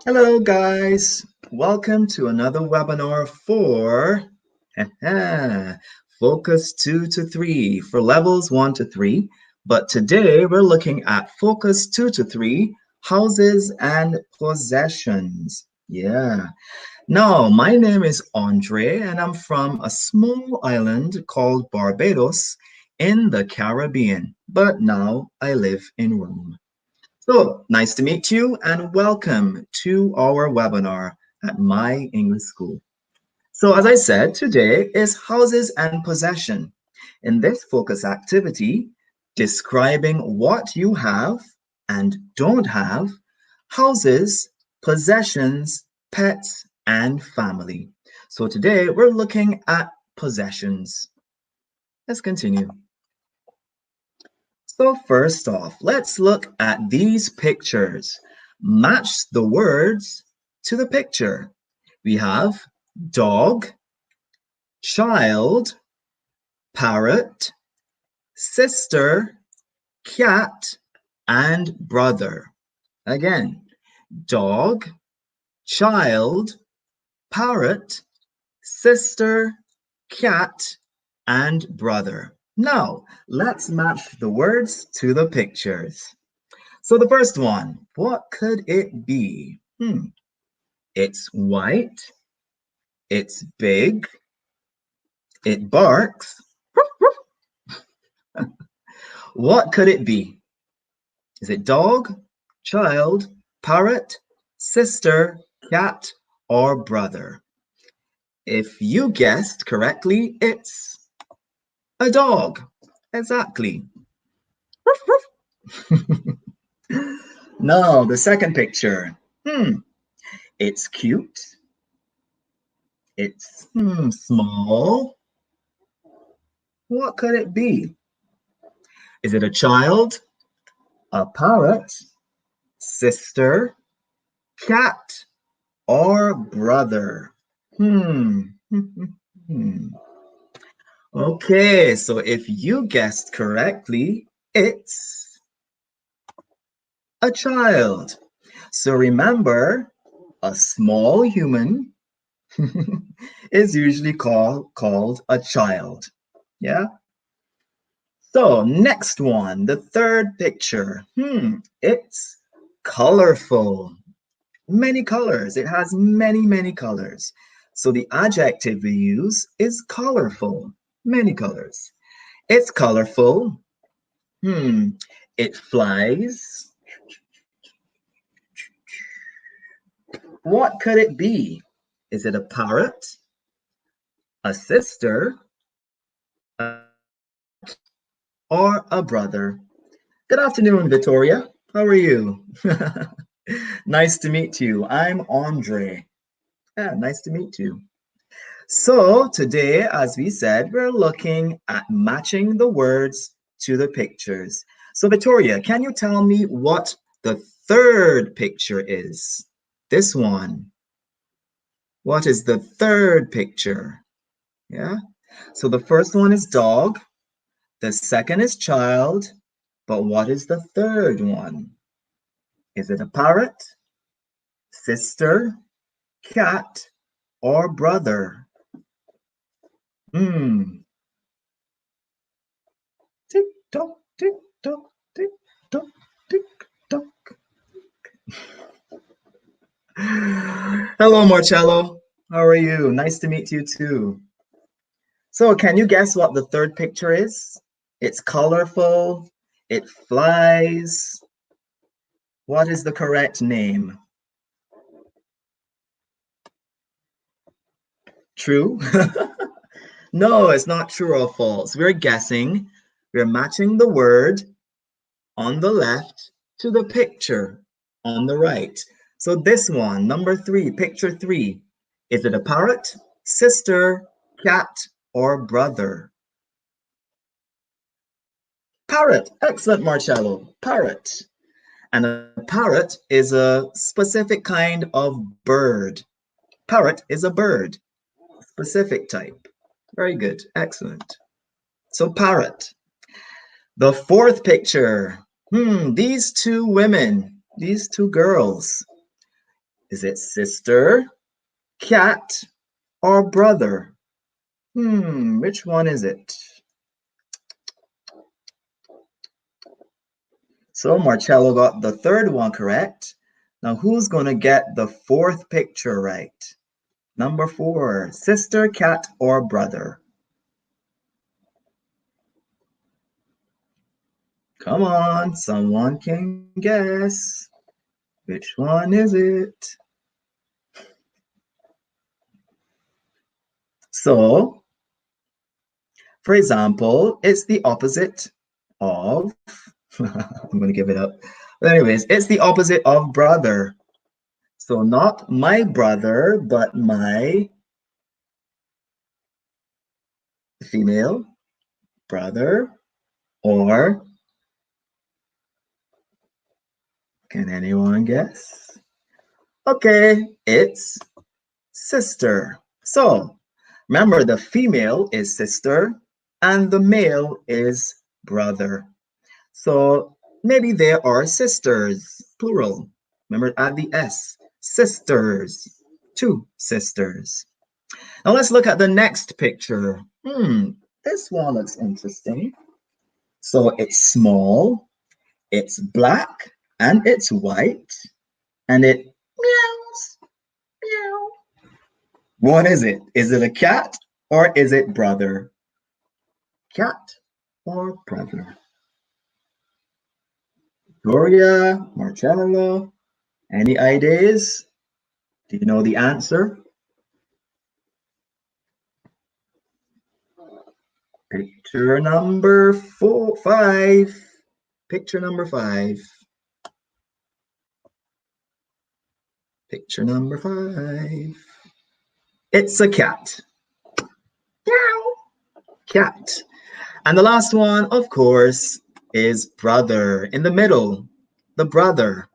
Hello, guys. Welcome to another webinar for Focus 2 to 3 for levels 1 to 3. But today we're looking at Focus 2 to 3 houses and possessions. Yeah. Now, my name is Andre, and I'm from a small island called Barbados in the Caribbean. But now I live in Rome. So nice to meet you and welcome to our webinar at My English School. So as I said, today is houses and possession. In this focus activity, describing what you have and don't have, houses, possessions, pets, and family. So today we're looking at possessions. Let's continue. So first off, let's look at these pictures. Match the words to the picture. We have dog, child, parrot, sister, cat, and brother. Again, dog, child, parrot, sister, cat, and brother. Now, let's match the words to the pictures. So the first one, what could it be? It's white, it's big, it barks. What could it be? Is it dog, child, parrot, sister, cat, or brother? If you guessed correctly, it's a dog. Exactly. Now, the second picture. It's cute. It's small. What could it be? Is it a child, a parrot, sister, cat, or brother? Hmm. Okay, so if you guessed correctly, it's a child. So remember, a small human is usually called a child. Yeah? So next one, the third picture. It's colorful. Many colors. It has many colors. So the adjective we use is colorful. Many colors. It's colorful. It flies. What could it be? Is it a parrot, a sister, a cat, or a brother? Good afternoon, Victoria. How are you? Nice to meet you. I'm Andre. Yeah, nice to meet you. So today, as we said, we're looking at matching the words to the pictures. So Victoria, can you tell me what the third picture is? This one. What is the third picture? Yeah. So the first one is dog. The second is child. But what is the third one? Is it a parrot, sister, cat, or brother? Hmm. Tick tock, tick tock, tick tock, tick tock. Hello, Marcello. How are you? Nice to meet you too. So, can you guess what the third picture is? It's colorful, it flies. What is the correct name? True? No, it's not true or false. We're guessing. We're matching the word on the left to the picture on the right. So this one, number 3, picture 3. Is it a parrot, sister, cat, or brother? Parrot. Excellent, Marcello. Parrot. And a parrot is a specific kind of bird. Parrot is a bird, specific type. Very good. Excellent. So parrot. The fourth picture. These two women, these two girls. Is it sister, cat, or brother? Which one is it? So Marcello got the third one correct. Now who's going to get the fourth picture right? Number 4, sister, cat, or brother? Come on, someone can guess. Which one is it? So, for example, it's the opposite of, I'm going to give it up. But anyways, it's the opposite of brother. So not my brother, but my female brother, or can anyone guess? Okay, it's sister. So remember, the female is sister and the male is brother. So maybe there are sisters, plural. Remember, add the S, sisters, 2 sisters. Now let's look at the next picture. This one looks interesting. So it's small, it's black, and it's white, and it meows, meow. What is it? Is it a cat or is it brother? Cat or brother? Gloria, Marcello, any ideas? Do you know the answer? Picture number 5. Picture number 5. Picture number 5. It's a cat. Meow. Cat. And the last one, of course, is brother. In the middle, the brother,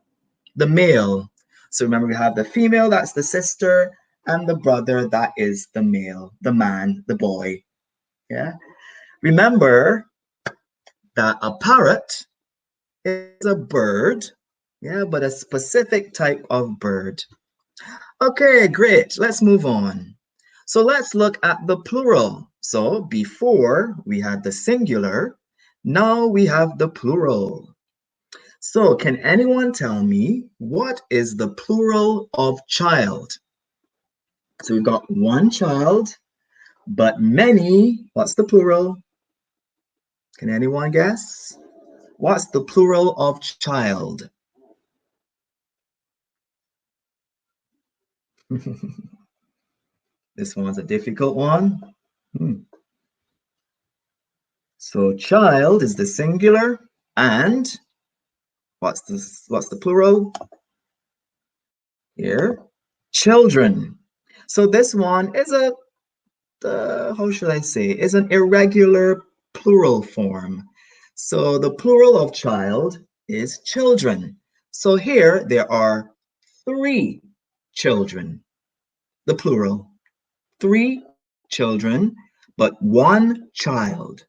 the male. So remember, we have the female, that's the sister, and the brother, that is the male, the man, the boy. Yeah. Remember that a parrot is a bird, yeah, but a specific type of bird. Okay, great. Let's move on. So let's look at the plural. So before we had the singular, now we have the plural. So can anyone tell me what is the plural of child? So we've got one child, but many. What's the plural? Can anyone guess? What's the plural of child? This one's a difficult one. So child is the singular, and what's the plural? Here, children. So this one is how should I say, is an irregular plural form. So the plural of child is children. So here there are 3 children, the plural. 3 children, but 1 child.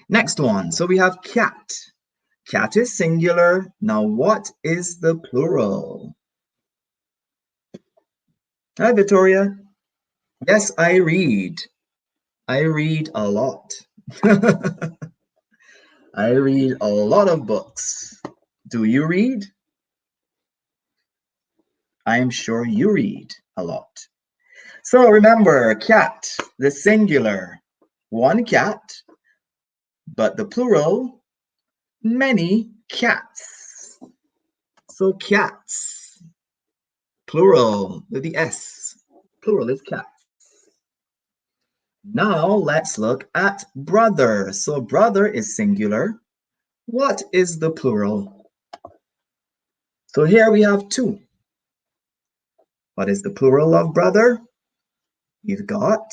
Next one, so we have cat. Cat is singular. Now what is the plural? Hi, Victoria. Yes, I read. I read a lot. I read a lot of books. Do you read? I am sure you read a lot. So remember, cat, the singular, 1 cat, but the plural, many cats. So cats, plural with the S, plural is cats. Now let's look at brother. So brother is singular. What is the plural? So here we have 2. What is the plural of brother? You've got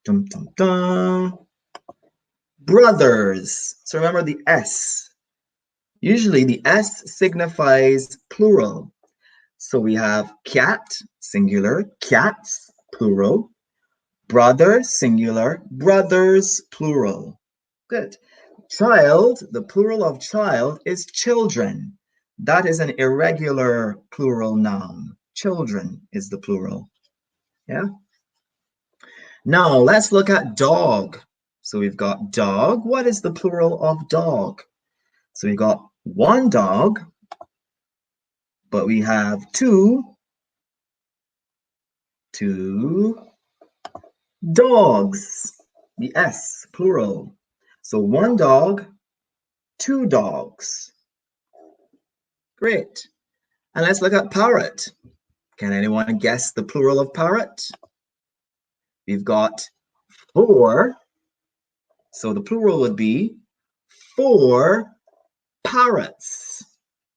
dum, dum, dum, brothers. So remember the S. Usually the S signifies plural. So we have cat, singular, cats, plural, brother, singular, brothers, plural. Good. Child, the plural of child is children. That is an irregular plural noun, children is the plural. Yeah. Now let's look at dog. So we've got dog. What is the plural of dog? So we've got one dog, but we have two dogs. The S, plural. So one dog, two dogs. Great. And let's look at parrot. Can anyone guess the plural of parrot? We've got four. So the plural would be four parrots.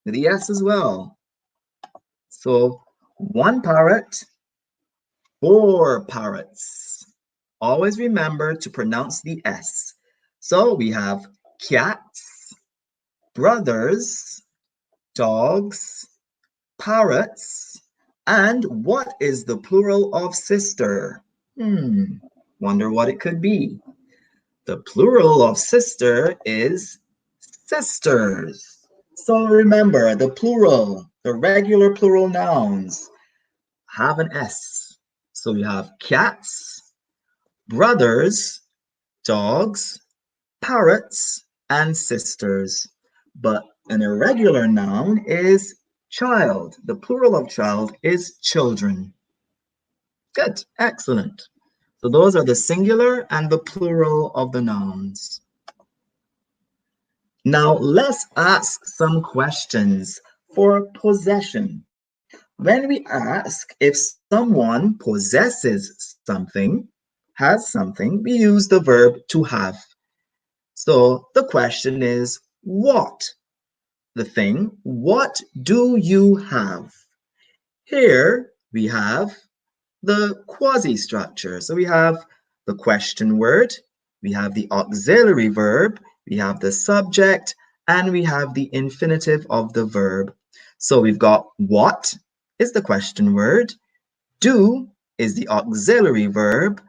With the S as well. So one parrot, four parrots. Always remember to pronounce the S. So we have cats, brothers, dogs, parrots, and what is the plural of sister? Wonder what it could be. The plural of sister is sisters. So remember, the plural, the regular plural nouns have an S. So we have cats, brothers, dogs, parrots, and sisters. But an irregular noun is child. The plural of child is children. Good, excellent. So those are the singular and the plural of the nouns. Now let's ask some questions for possession. When we ask if someone possesses something, has something, we use the verb to have. So the question is, what? The thing, what do you have? Here we have the quasi structure. So we have the question word, we have the auxiliary verb, we have the subject, and we have the infinitive of the verb. So we've got what is the question word, do is the auxiliary verb,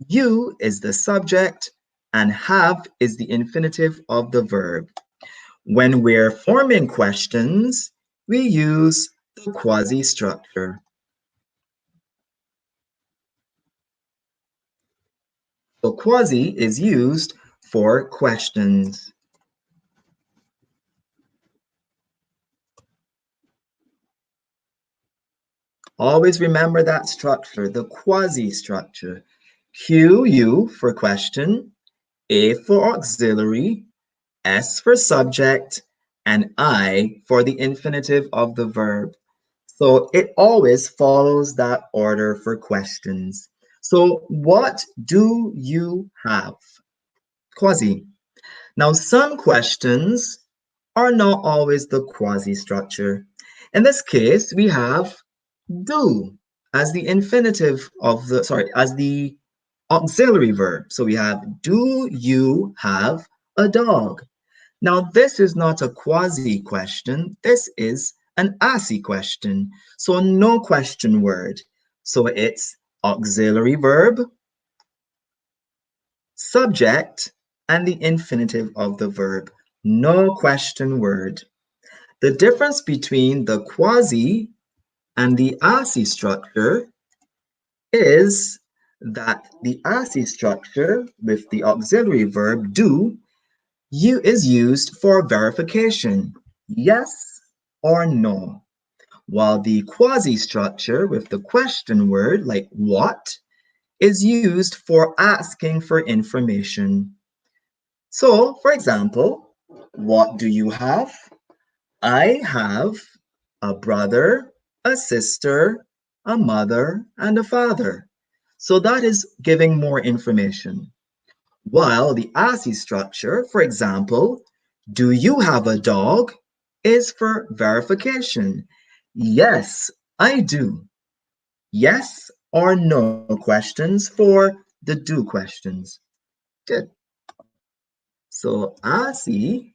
you is the subject, and have is the infinitive of the verb. When we're forming questions, we use the quasi structure. So quasi is used for questions. Always remember that structure, the quasi structure. Q, U for question, A for auxiliary, S for subject, and I for the infinitive of the verb. So it always follows that order for questions. So what do you have? Quasi. Now some questions are not always the quasi structure. In this case, we have do as the infinitive of the, as the auxiliary verb. So we have, do you have a dog? Now, this is not a quasi question. This is an asi question. So no question word. So it's auxiliary verb, subject, and the infinitive of the verb. No question word. The difference between the quasi and the asi structure is that the asi structure with the auxiliary verb do is used for verification, yes or no, while the quasi structure with the question word like what is used for asking for information. So, for example, what do you have? I have a brother, a sister, a mother, and a father. So that is giving more information. While the ASCII structure, for example, do you have a dog, is for verification. Yes, I do. Yes or no questions for the do questions. Good. So ASCII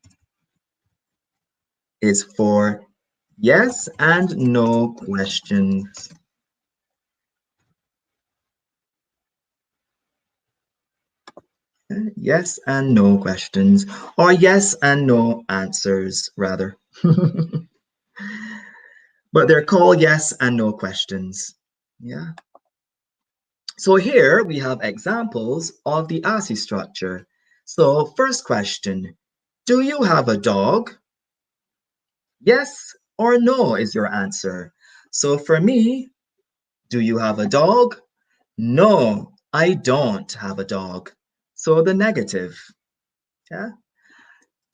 is for yes and no questions. Yes and no questions, or yes and no answers, rather. but they're called yes and no questions. Yeah. So here we have examples of the ASCII structure. So first question, do you have a dog? Yes or no is your answer. So for me, do you have a dog? No, I don't have a dog. So the negative. Yeah.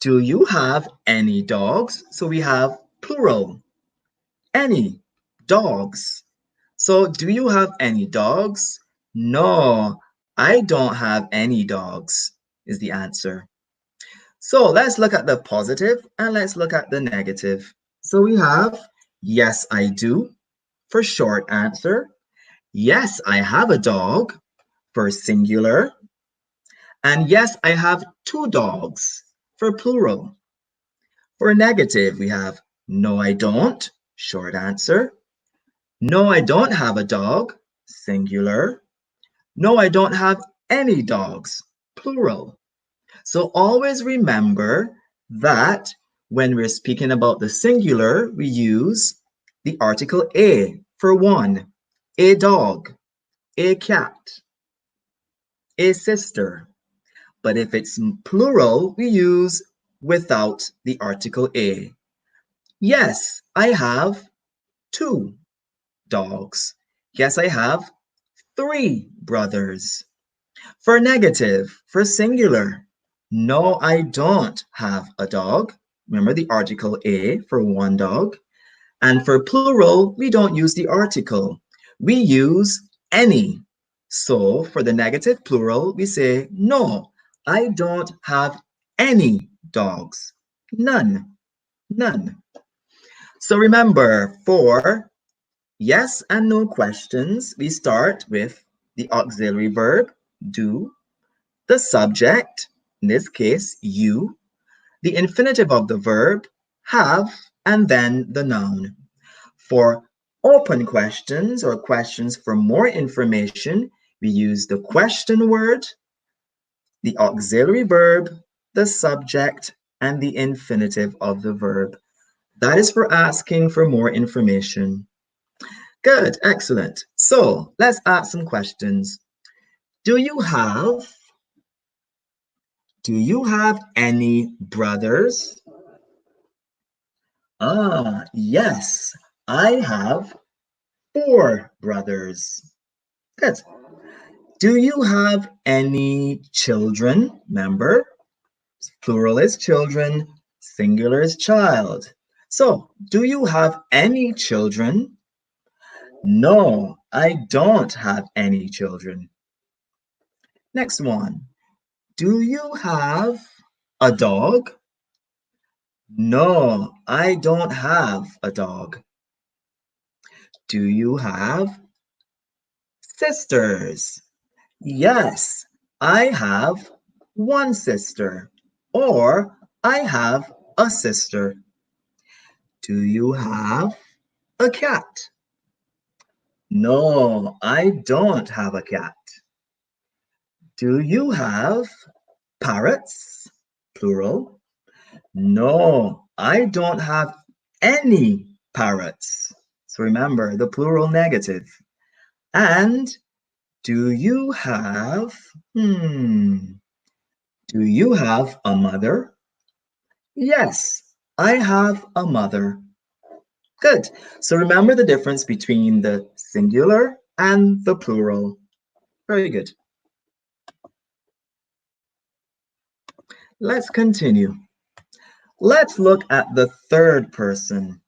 Do you have any dogs? So we have plural. Any dogs. So do you have any dogs? No, I don't have any dogs is the answer. So let's look at the positive and let's look at the negative. So we have yes, I do for short answer. Yes, I have a dog for singular. And yes, I have two dogs for plural. For negative, we have no, I don't, short answer. No, I don't have a dog, singular. No, I don't have any dogs, plural. So always remember that when we're speaking about the singular, we use the article a for one, a dog, a cat, a sister. But if it's plural, we use without the article a. Yes, I have two dogs. Yes, I have three brothers. For negative, for singular, no, I don't have a dog. Remember the article a for one dog. And for plural, we don't use the article. We use any. So for the negative plural, we say, no, I don't have any dogs. None. None. So remember, for yes and no questions, we start with the auxiliary verb, do, the subject, in this case, you, the infinitive of the verb, have, and then the noun. For open questions or questions for more information, we use the question word, the auxiliary verb, the subject, and the infinitive of the verb. That is for asking for more information. Good, excellent. So let's ask some questions. Do you have Do you have any brothers? Ah, yes, I have four brothers. Good. Do you have any children? Remember, plural is children, singular is child. So, do you have any children? No, I don't have any children. Next one. Do you have a dog? No, I don't have a dog. Do you have sisters? Yes, I have one sister. Or I have a sister. Do you have a cat? No, I don't have a cat. Do you have parrots? Plural. No, I don't have any parrots. So remember the plural negative. And do you have, do you have a mother? Yes, I have a mother. Good. So remember the difference between the singular and the plural. Very good. Let's continue. Let's look at the third person.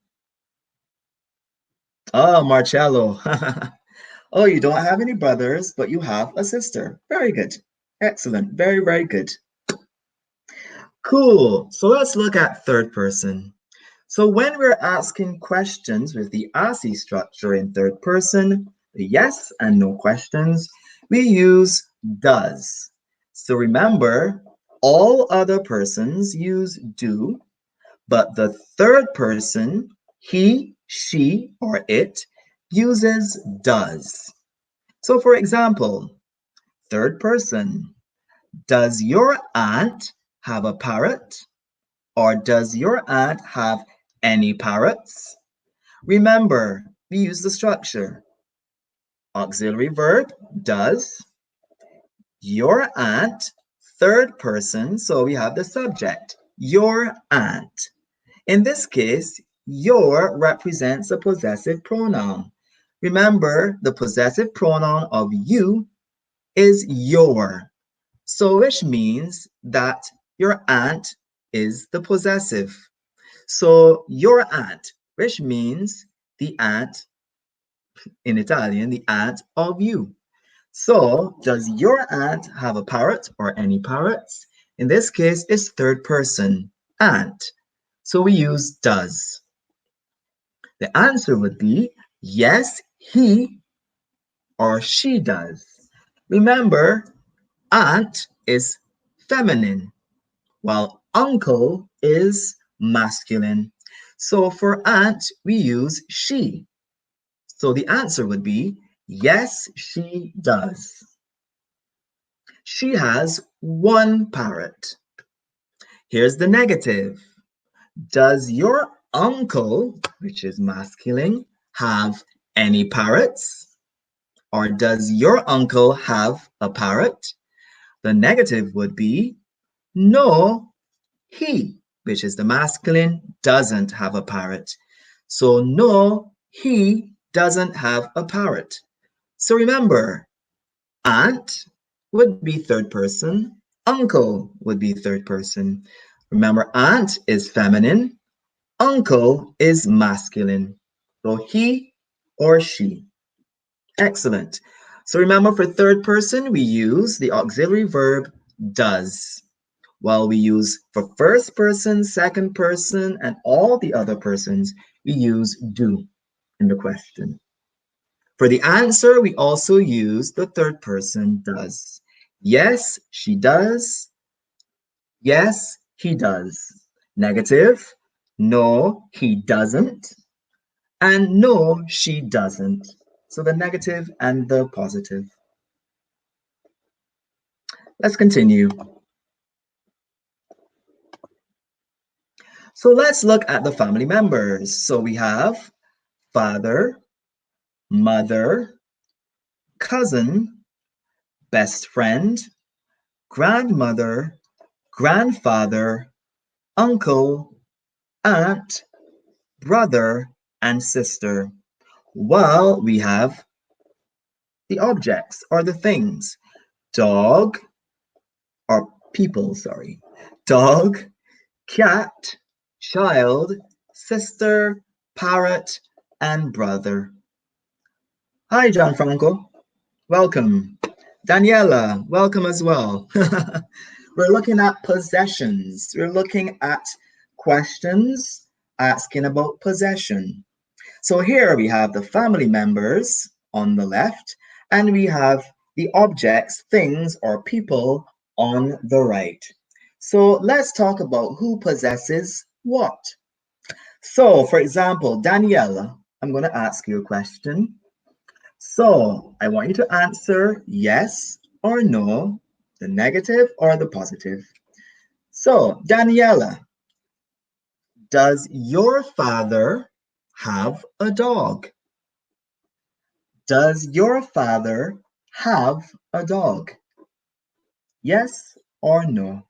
Oh, Marcello. Oh, you don't have any brothers, but you have a sister. Very good. Excellent. Very, very good. Cool. So let's look at third person. So when we're asking questions with the ASCII structure in third person, the yes and no questions, we use does. So remember, all other persons use do, but the third person, he, she, or it, uses does. So for example, third person, does your aunt have a parrot? Or does your aunt have any parrots? Remember, we use the structure. Auxiliary verb, does. Your aunt, third person, so we have the subject, your aunt. In this case, your represents a possessive pronoun. Remember, the possessive pronoun of you is your. So which means that your aunt is the possessive. So your aunt, which means the aunt in Italian, the aunt of you. So does your aunt have a parrot or any parrots? In this case, it's third person, aunt. So we use does. The answer would be yes, he or she does. Remember, aunt is feminine, while uncle is masculine. So for aunt, we use she. So the answer would be yes, she does. She has one parrot. Here's the negative. Does your uncle, which is masculine, have any parrots? Or does your uncle have a parrot? The negative would be no, he, which is the masculine, doesn't have a parrot. So no, he doesn't have a parrot. So remember, aunt would be third person, uncle would be third person. Remember, aunt is feminine, uncle is masculine. So he or she. Excellent. So remember, for third person, we use the auxiliary verb does. While we use for first person, second person, and all the other persons, we use do in the question. For the answer, we also use the third person does. Yes, she does. Yes, he does. Negative, no, he doesn't. And no, she doesn't. So the negative and the positive. Let's continue. So let's look at the family members. So we have father, mother, cousin, best friend, grandmother, grandfather, uncle, aunt, brother, and sister. While we have the objects or the things, dog, or people, sorry, dog, cat, child, sister, parrot, and brother. Hi, Gianfranco. Welcome. Daniela, welcome as well. We're looking at possessions. We're looking at questions asking about possession. So here we have the family members on the left, and we have the objects, things, or people on the right. So let's talk about who possesses what. So, for example, Daniela, I'm going to ask you a question. So I want you to answer yes or no, the negative or the positive. So, Daniela, does your father have a dog? Does your father have a dog? Yes or no?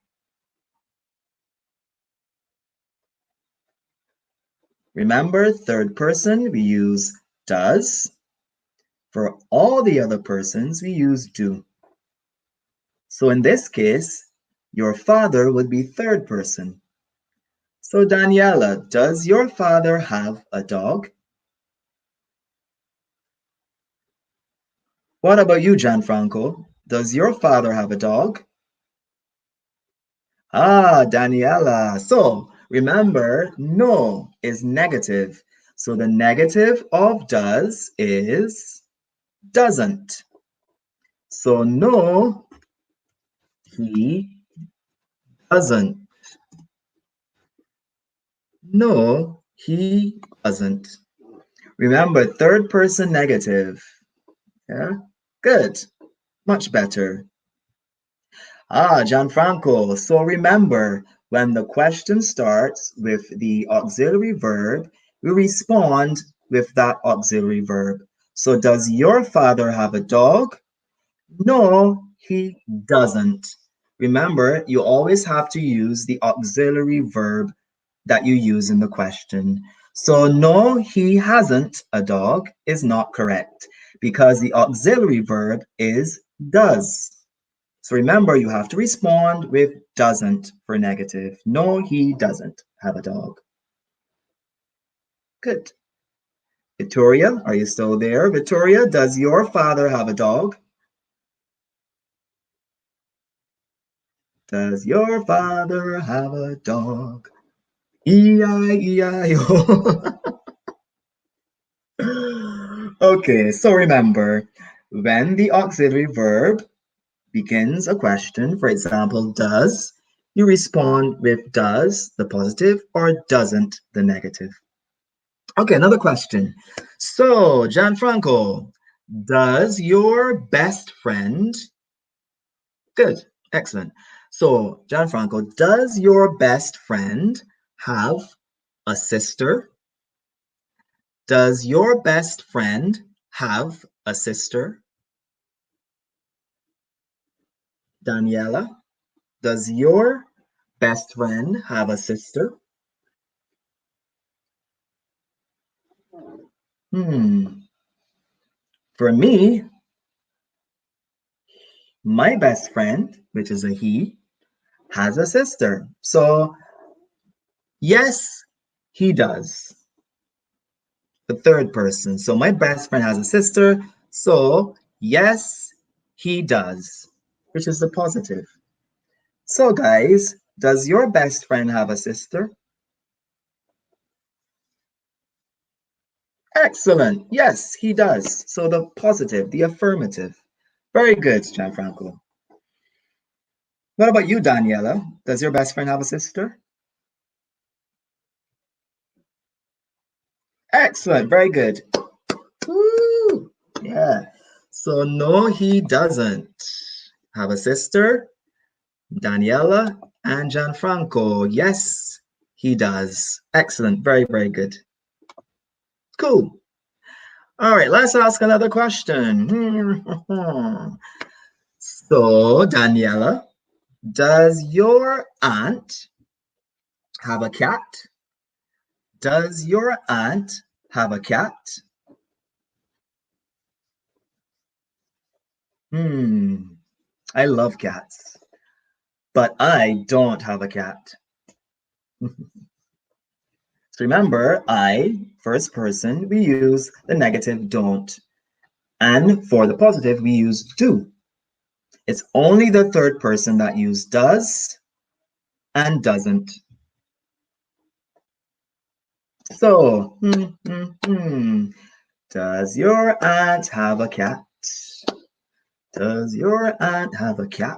Remember, third person, we use does. For all the other persons, we use do. So in this case, your father would be third person. So Daniela, does your father have a dog? What about you, Gianfranco? Does your father have a dog? Ah, Daniela. So remember, no is negative. So the negative of does is doesn't. So no, he doesn't. No, he doesn't. Remember, third person negative. Yeah, good. Much better. Ah, Gianfranco. So remember, when the question starts with the auxiliary verb, we respond with that auxiliary verb. So does your father have a dog? No, he doesn't. Remember, you always have to use the auxiliary verb that you use in the question. So no, he hasn't a dog is not correct because the auxiliary verb is does. So remember, you have to respond with doesn't for negative. No, he doesn't have a dog. Good. Victoria, are you still there? Victoria, does your father have a dog? Does your father have a dog? E-I-E-I-O. Okay, so remember, when the auxiliary verb begins a question, for example, does, you respond with does, the positive, or doesn't, the negative. Okay, another question. So, Gianfranco, does your best friend, good, excellent. So, Gianfranco, does your best friend have a sister? Does your best friend have a sister? Daniela, does your best friend have a sister? Hmm. For me, my best friend, which is a he, has a sister. So, yes, he does. The third person. So, my best friend has a sister. So, yes, he does, which is the positive. So, guys, does your best friend have a sister? Excellent. Yes, he does. So, the positive, the affirmative. Very good, Gianfranco. What about you, Daniela? Does your best friend have a sister? Excellent. Very good. Woo! Yeah. So no, he doesn't have a sister, Daniela and Gianfranco. Yes, he does. Excellent. Very, very good. Cool. All right, let's ask another question. So, Daniela, does your aunt have a cat? Does your aunt have a cat? Hmm, I love cats, but I don't have a cat. So remember, I, first person, we use the negative don't. And for the positive, we use do. It's only the third person that use does and doesn't. So, does your aunt have a cat? Does your aunt have a cat?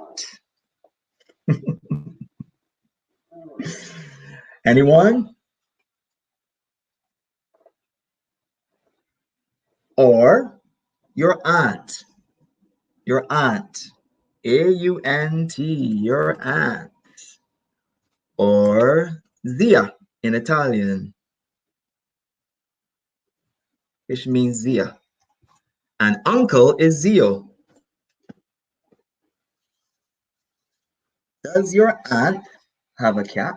Anyone? Or your aunt? Your aunt. A-U-N-T, your aunt. Or zia in Italian, which means zia. And uncle is zio. Does your aunt have a cat?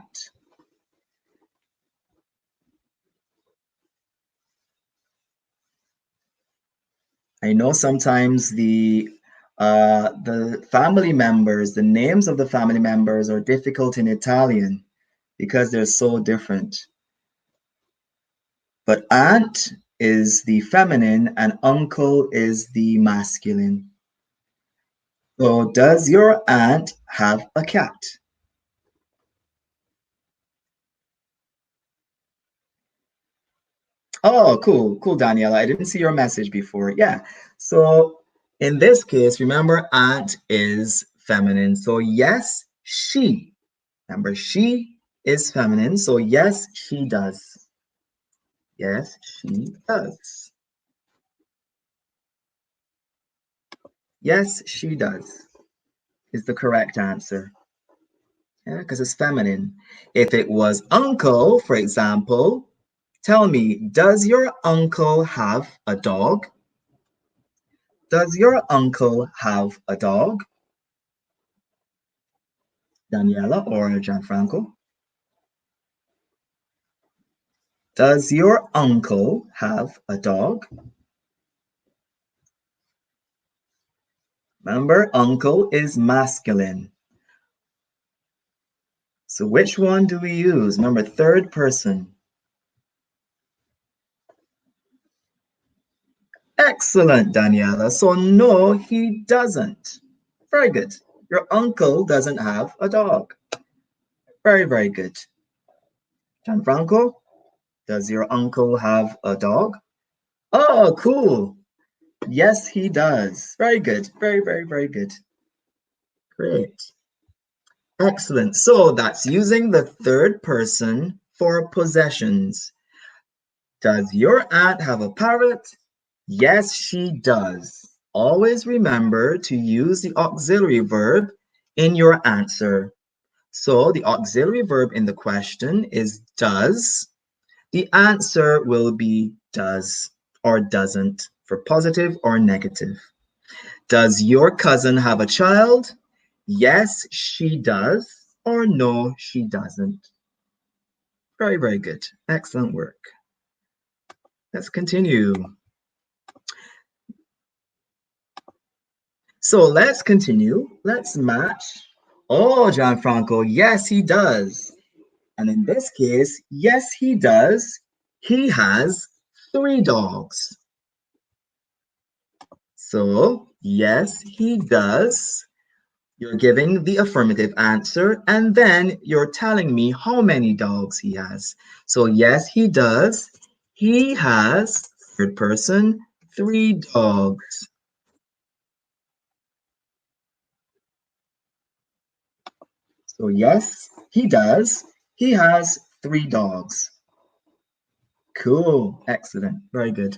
I know sometimes the family members, the names of the family members are difficult in Italian because they're so different. But aunt is the feminine and uncle is the masculine. So does your aunt have a cat? Oh, cool, cool, Daniela. I didn't see your message before. Yeah. So in this case, remember, aunt is feminine. So yes, she. Remember, she is feminine. So yes, she does. Yes, she does. Yes, she does is the correct answer. Yeah, because it's feminine. If it was uncle, for example, Tell me, does your uncle have a dog? Does your uncle have a dog? Daniela or Gianfranco? Does your uncle have a dog? Remember, uncle is masculine. So which one do we use? Remember, third person. Excellent, Daniela. So no, he doesn't. Very good. Your uncle doesn't have a dog. Very, very good. Gianfranco, does your uncle have a dog? Oh, cool. Yes, he does. Very good. Very, very, very good. Great. Excellent. So that's using the third person for possessions. Does your aunt have a parrot? Yes, she does. Always remember to use the auxiliary verb in your answer. So the auxiliary verb in the question is does. The answer will be does or doesn't for positive or negative. Does your cousin have a child? Yes, she does. Or no, she doesn't. Very, very good. Excellent work. Let's continue. So let's continue. Let's match. Oh, Gianfranco, yes, he does. And in this case, yes, he does. He has 3 dogs. So, yes, he does. You're giving the affirmative answer, and then you're telling me how many dogs he has. So, yes, he does. He has, third person, 3 dogs. So, yes, he does. He has 3 dogs. Cool. Excellent. Very good.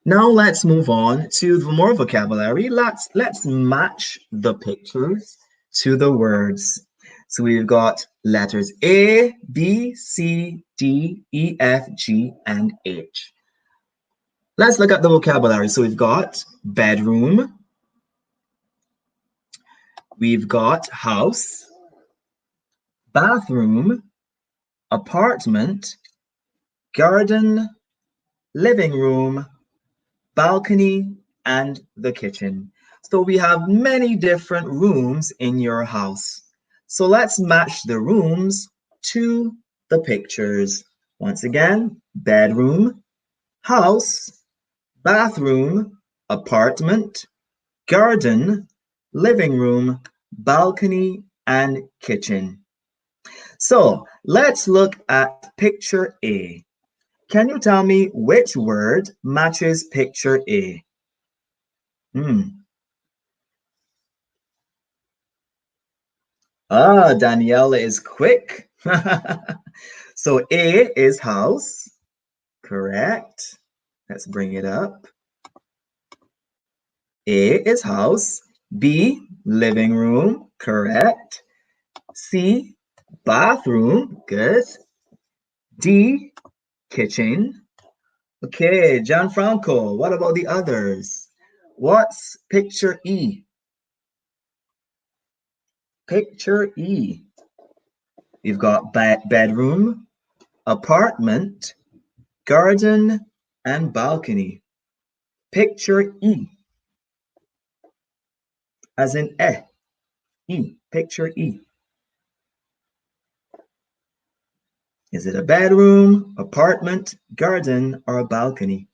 Now let's move on to the more vocabulary. Let's match the pictures to the words. So we've got letters A, B, C, D, E, F, G, and H. Let's look at the vocabulary. So we've got bedroom, we've got house, bathroom, apartment, garden, living room, balcony, and the kitchen. So we have many different rooms in your house. So let's match the rooms to the pictures. Once again, bedroom, house, bathroom, apartment, garden, living room, balcony, and kitchen. So let's look at picture A. Can you tell me which word matches picture A? Ah, Daniela is quick. So A is house, correct. Let's bring it up. A is house. B, living room, correct. C, bathroom, good. D, kitchen. Okay, Gianfranco, what about the others? What's picture E? Picture E. You've got bedroom, apartment, garden, and balcony. Picture E, as in E. Picture E. Is it a bedroom, apartment, garden, or a balcony?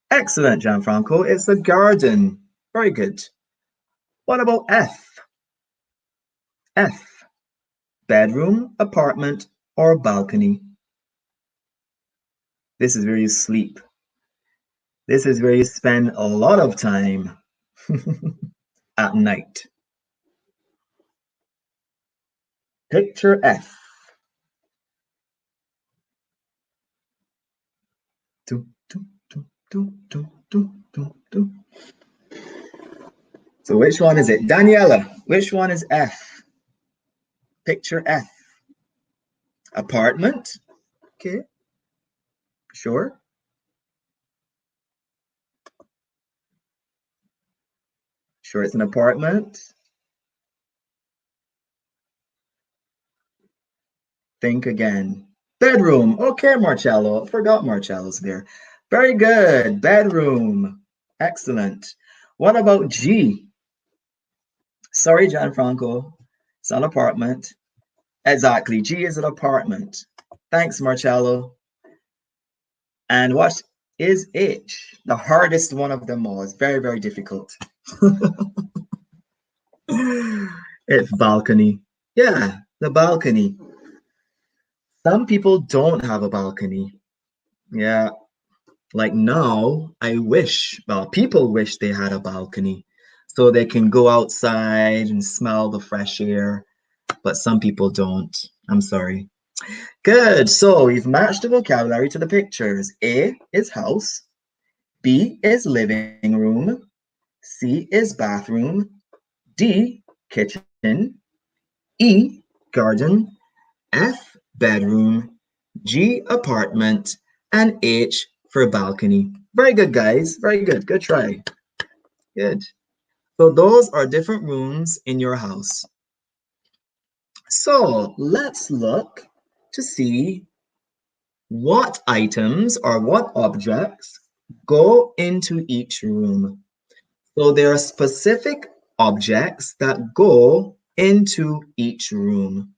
Excellent, Gianfranco. It's a garden. Very good. What about F? F. Bedroom, apartment, or balcony? This is where you sleep. This is where you spend a lot of time at night. Picture F. So which one is it? Daniela, which one is F? Picture F. Apartment, Okay, sure. Sure, it's an apartment. Think again. Bedroom. Okay, Marcello. Forgot Marcello's there. Very good. Bedroom. Excellent. What about G? Sorry, Gianfranco. It's an apartment. Exactly. G is an apartment. Thanks, Marcello. And what is H? The hardest one of them all. It's very, very difficult. It's balcony. Yeah, the balcony. Some people don't have a balcony. Yeah, like now, I wish, well, people wish they had a balcony so they can go outside and smell the fresh air, but some people don't. I'm sorry. Good. So we've matched the vocabulary to the pictures. A is house, B is living room, C is bathroom, D, kitchen, E, garden, F, bedroom, G, apartment, and H for balcony. Very good, guys. Very good. Good try. Good. So those are different rooms in your house. So let's look to see what items or what objects go into each room. So there are specific objects that go into each room.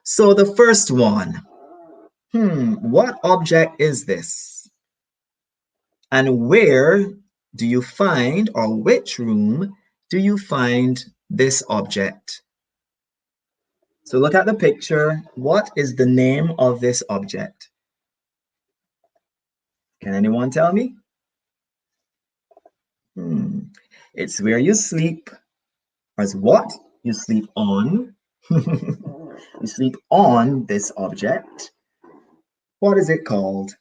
So the first one, what object is this? And where do you find, or which room do you find this object? So look at the picture. What is the name of this object? Can anyone tell me? It's where you sleep, or it's what you sleep on. You sleep on this object. What is it called?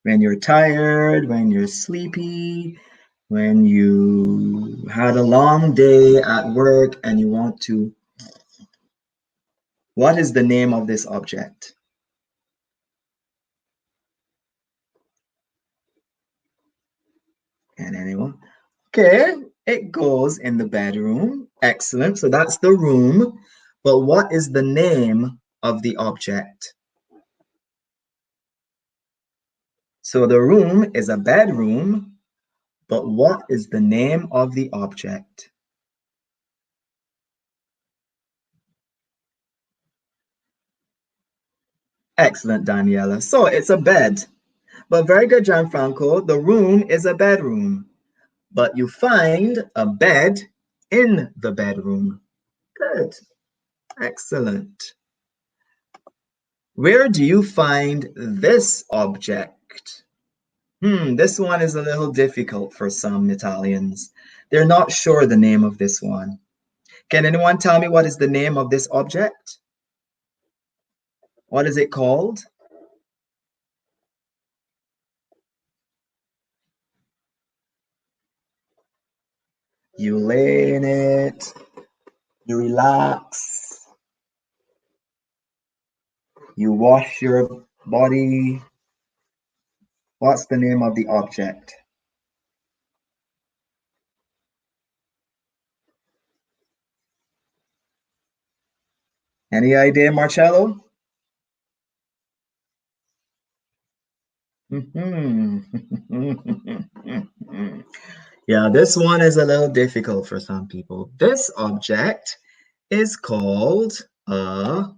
When you're tired, when you're sleepy, when you had a long day at work and you want to. What is the name of this object? Can anyone? Okay, it goes in the bedroom. Excellent. So that's the room. But what is the name of the object? So the room is a bedroom, but what is the name of the object? Excellent, Daniela. So it's a bed. But very good, Gianfranco. The room is a bedroom, but you find a bed in the bedroom. Good. Excellent. Where do you find this object? This one is a little difficult for some Italians. They're not sure the name of this one. Can anyone tell me what is the name of this object? What is it called? You lay in it, you relax, you wash your body. What's the name of the object? Any idea, Marcello? Yeah, this one is a little difficult for some people. This object is called, hold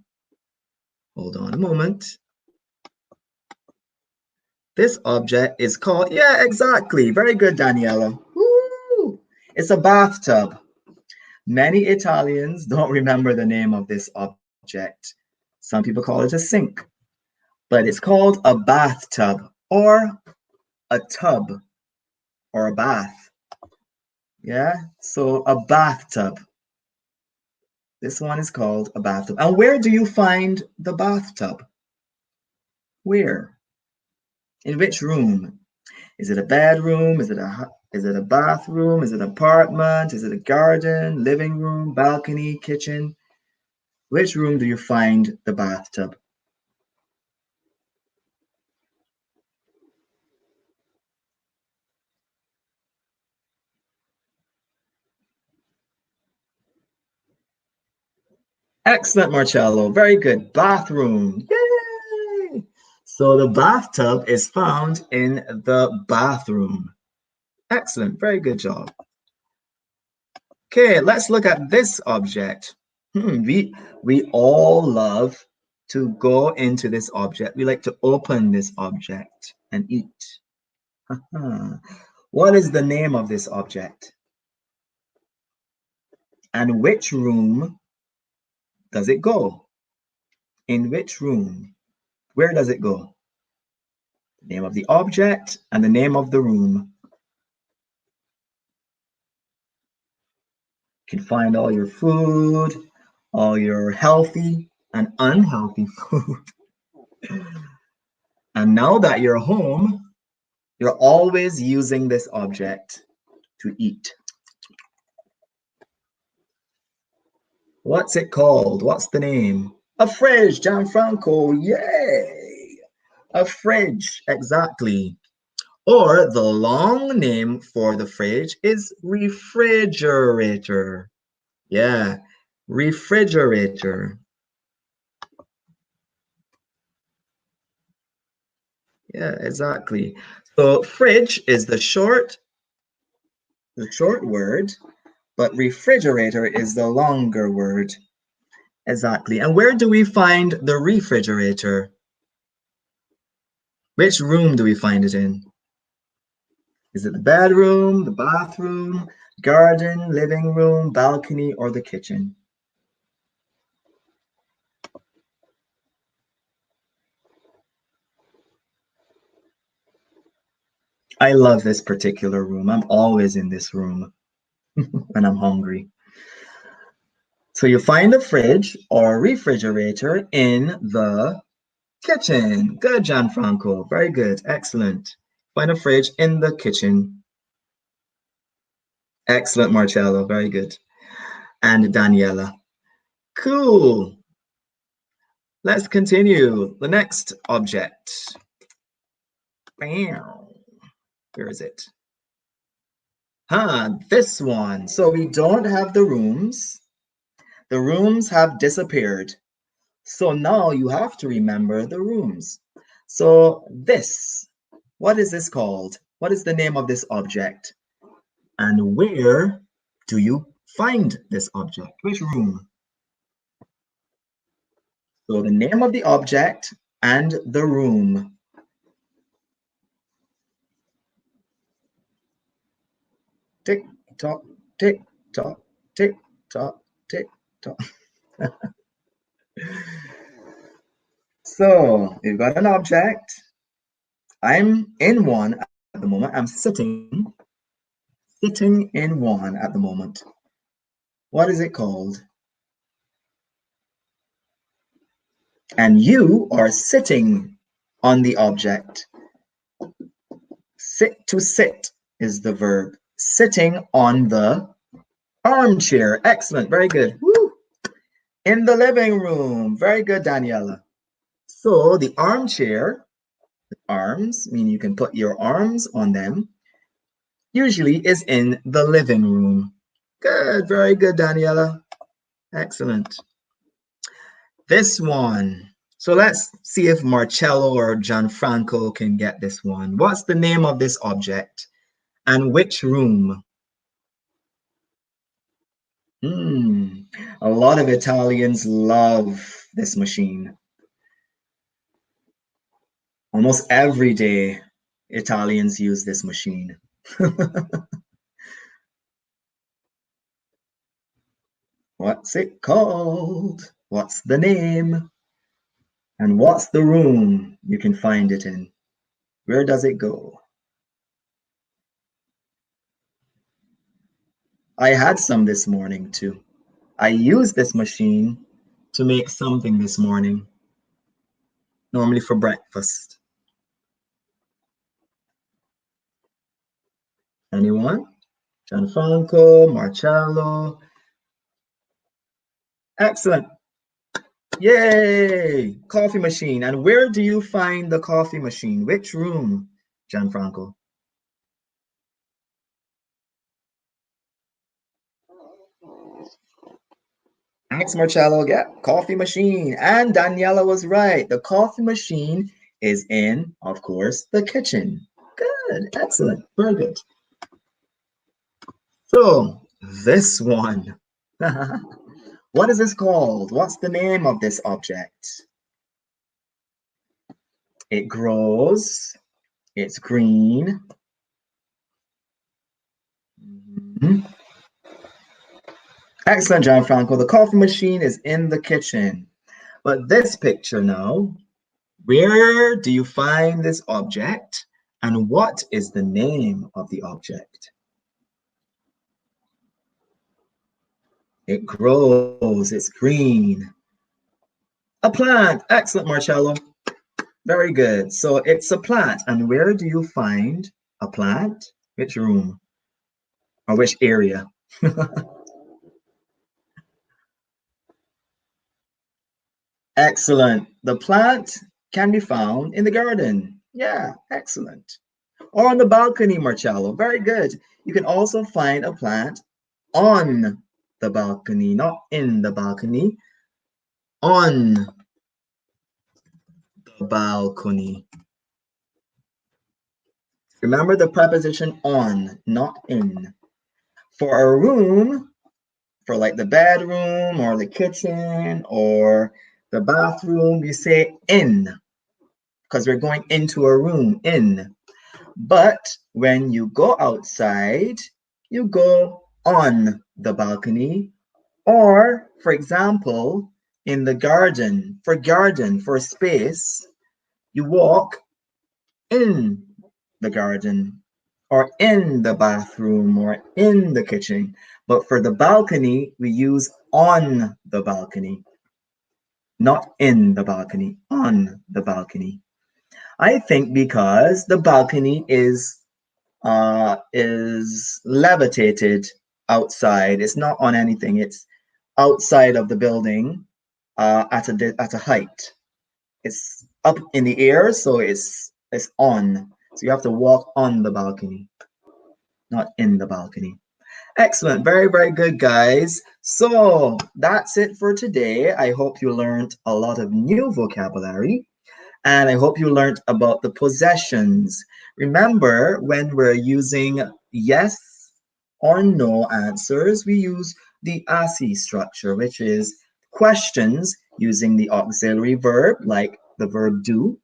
on a moment. This object is called, yeah, exactly. Very good, Daniela. Woo! It's a bathtub. Many Italians don't remember the name of this object. Some people call it a sink, but it's called a bathtub or a tub or a bath. Yeah, so a bathtub. This one is called a bathtub. And where do you find the bathtub? Where? In which room? Is it a bedroom? Is it a bathroom? Is it an apartment? Is it a garden, living room, balcony, kitchen? Which room do you find the bathtub? Excellent, Marcello. Very good. Bathroom. Yay! So the bathtub is found in the bathroom. Excellent. Very good job. Okay, let's look at this object. We all love to go into this object. We like to open this object and eat. What is the name of this object? And which room does it go? In which room? Where does it go? The name of the object and the name of the room. You can find all your food, all your healthy and unhealthy food. And now that you're home, you're always using this object to eat. What's it called? What's the name? A fridge, Gianfranco. Yay! A fridge, exactly. Or the long name for the fridge is refrigerator. Yeah, refrigerator. Yeah, exactly. So fridge is the short word, but refrigerator is the longer word. Exactly. And where do we find the refrigerator? Which room do we find it in? Is it the bedroom, the bathroom, garden, living room, balcony, or the kitchen? I love this particular room. I'm always in this room when I'm hungry. So you find the fridge or refrigerator in the kitchen. Good, Gianfranco. Very good. Excellent. Find a fridge in the kitchen. Excellent, Marcello. Very good. And Daniela. Cool. Let's continue. The next object. Bam. Where is it? This one. So we don't have the rooms. The rooms have disappeared. So now you have to remember the rooms. So this, what is this called? What is the name of this object? And where do you find this object? Which room? So the name of the object and the room. Tick tock, tick tock, tick tock, tick tock. So we've got an object. I'm in one at the moment. I'm sitting in one at the moment. What is it called? And you are sitting on the object. To sit is the verb. Sitting on the armchair. Excellent. Very good. Woo. In the living room. Very good, Daniela. So the armchair, arms, mean you can put your arms on them, usually is in the living room. Good. Very good, Daniela. Excellent. This one. So let's see if Marcello or Gianfranco can get this one. What's the name of this object? And which room? A lot of Italians love this machine. Almost every day, Italians use this machine. What's it called? What's the name? And what's the room you can find it in? Where does it go? I had some this morning too. I used this machine to make something this morning, normally for breakfast. Anyone? Gianfranco, Marcello. Excellent. Yay! Coffee machine. And where do you find the coffee machine? Which room, Gianfranco? Thanks, Marcello. Yeah, coffee machine. And Daniela was right. The coffee machine is in, of course, the kitchen. Good. Excellent. Very good. So, this one. What is this called? What's the name of this object? It grows. It's green. Mhm. Excellent, Gianfranco. The coffee machine is in the kitchen. But this picture now, where do you find this object? And what is the name of the object? It grows. It's green. A plant. Excellent, Marcello. Very good. So it's a plant. And where do you find a plant? Which room or which area? Excellent. The plant can be found in the garden. Yeah, excellent. Or on the balcony, Marcello. Very good. You can also find a plant on the balcony, not in the balcony, on the balcony. Remember the preposition on, not in. For a room, for like the bedroom or the kitchen or the bathroom, you say in because we're going into a room, in. But when you go outside, you go on the balcony, or for example, in the garden, for space, you walk in the garden or in the bathroom or in the kitchen. But for the balcony, we use on the balcony, not in the balcony, on the balcony. I think because the balcony is levitated outside. It's not on anything. It's outside of the building at a height. It's up in the air, so it's on. So you have to walk on the balcony, not in the balcony. Excellent. Very, very good, guys. So that's it for today. I hope you learned a lot of new vocabulary. And I hope you learned about the possessions. Remember, when we're using yes or no answers, we use the ASCII structure, which is questions using the auxiliary verb, like the verb do,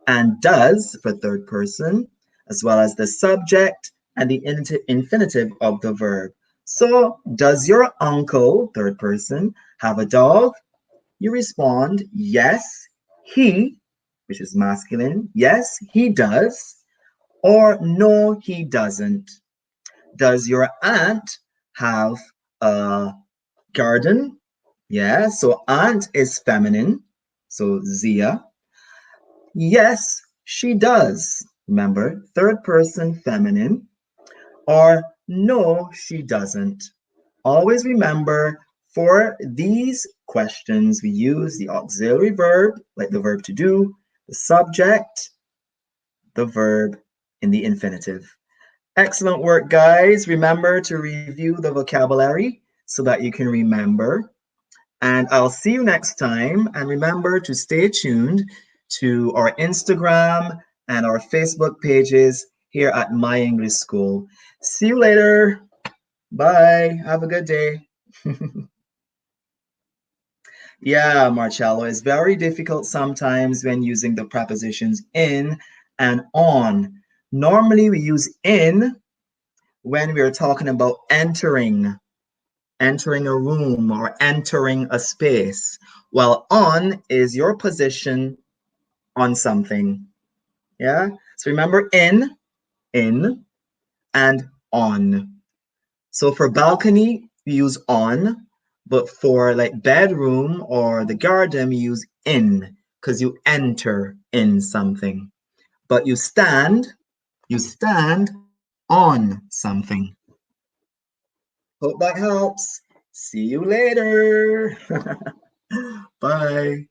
and does for third person, as well as the subject and the infinitive of the verb. So, does your uncle, third person, have a dog? You respond, yes, he, which is masculine, yes, he does, or no, he doesn't. Does your aunt have a garden? Yeah, so aunt is feminine, so Zia. Yes, she does. Remember, third person feminine, or no, she doesn't. Always remember for these questions, we use the auxiliary verb, like the verb to do, the subject, the verb in the infinitive. Excellent work, guys. Remember to review the vocabulary so that you can remember. And I'll see you next time. And remember to stay tuned to our Instagram and our Facebook pages here at My English School. See you later. Bye. Have a good day. Yeah, Marcello, it's very difficult sometimes when using the prepositions in and on. Normally, we use in when we're talking about entering a room or entering a space, while on is your position on something. Yeah, so remember in, and on. So for balcony, we use on, but for like bedroom or the garden, we use in because you enter in something. But you stand on something. Hope that helps. See you later. Bye.